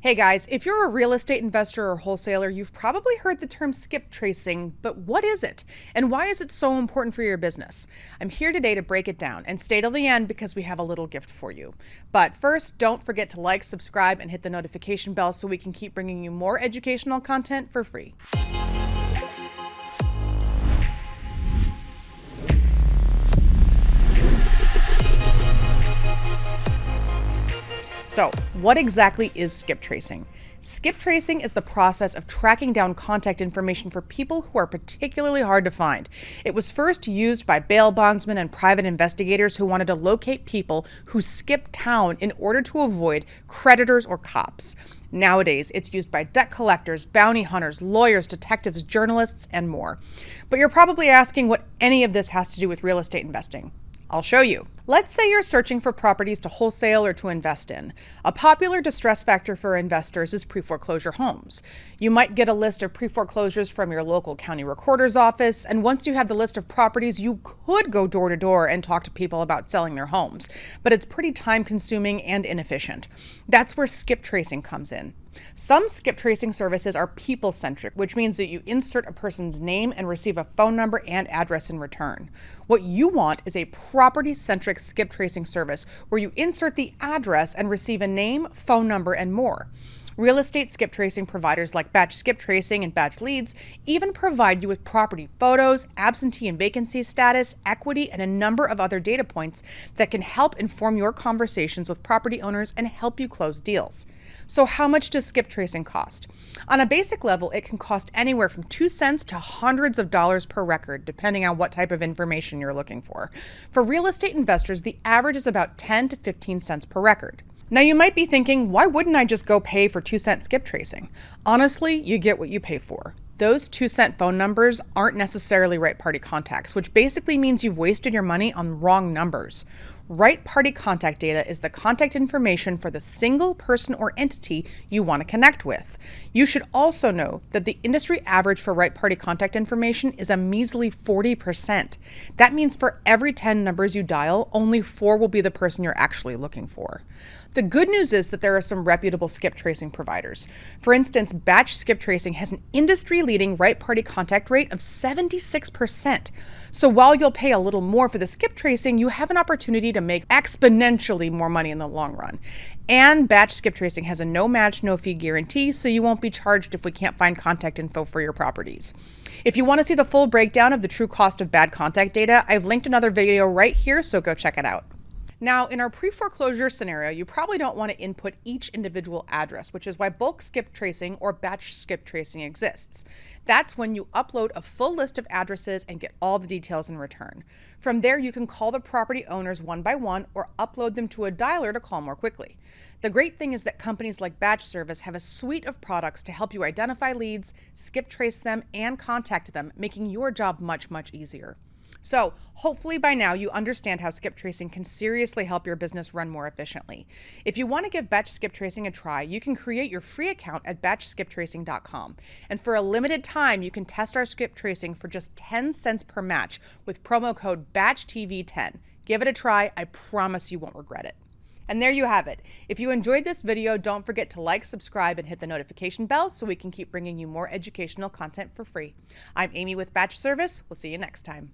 Hey guys, if you're a real estate investor or wholesaler, you've probably heard the term skip tracing, but what is it? And why is it so important for your business? I'm here today to break it down, and stay till the end because we have a little gift for you. But first, don't forget to like, subscribe, and hit the notification bell so we can keep bringing you more educational content for free. So, what exactly is skip tracing? Skip tracing is the process of tracking down contact information for people who are particularly hard to find. It was first used by bail bondsmen and private investigators who wanted to locate people who skipped town in order to avoid creditors or cops. Nowadays, it's used by debt collectors, bounty hunters, lawyers, detectives, journalists, and more. But you're probably asking what any of this has to do with real estate investing. I'll show you. Let's say you're searching for properties to wholesale or to invest in. A popular distress factor for investors is pre-foreclosure homes. You might get a list of pre-foreclosures from your local county recorder's office, and once you have the list of properties, you could go door to door and talk to people about selling their homes. But it's pretty time-consuming and inefficient. That's where skip tracing comes in. Some skip tracing services are people-centric, which means that you insert a person's name and receive a phone number and address in return. What you want is a property-centric skip tracing service where you insert the address and receive a name, phone number, and more. Real estate skip tracing providers like Batch Skip Tracing and Batch Leads even provide you with property photos, absentee and vacancy status, equity, and a number of other data points that can help inform your conversations with property owners and help you close deals. So how much does skip tracing cost? On a basic level, it can cost anywhere from 2 cents to hundreds of dollars per record, depending on what type of information you're looking for. For real estate investors, the average is about 10 to 15 cents per record. Now you might be thinking, why wouldn't I just go pay for 2-cent skip tracing? Honestly, you get what you pay for. Those 2-cent phone numbers aren't necessarily right party contacts, which basically means you've wasted your money on wrong numbers. Right party contact data is the contact information for the single person or entity you want to connect with. You should also know that the industry average for right party contact information is a measly 40%. That means for every 10 numbers you dial, only 4 will be the person you're actually looking for. The good news is that there are some reputable skip tracing providers. For instance, Batch Skip Tracing has an industry-leading right party contact rate of 76%. So while you'll pay a little more for the skip tracing, you have an opportunity to make exponentially more money in the long run. And Batch Skip Tracing has a no-match, no-fee guarantee, so you won't be charged if we can't find contact info for your properties. If you want to see the full breakdown of the true cost of bad contact data, I've linked another video right here, so go check it out. Now, in our pre-foreclosure scenario, you probably don't want to input each individual address, which is why bulk skip tracing or batch skip tracing exists. That's when you upload a full list of addresses and get all the details in return. From there, you can call the property owners one by one or upload them to a dialer to call more quickly. The great thing is that companies like Batch Service have a suite of products to help you identify leads, skip trace them, and contact them, making your job much, much easier. So hopefully by now you understand how skip tracing can seriously help your business run more efficiently. If you want to give Batch Skip Tracing a try, you can create your free account at batchskiptracing.com. And for a limited time, you can test our skip tracing for just 10 cents per match with promo code BatchTV10. Give it a try. I promise you won't regret it. And there you have it. If you enjoyed this video, don't forget to like, subscribe, and hit the notification bell so we can keep bringing you more educational content for free. I'm Amy with Batch Service. We'll see you next time.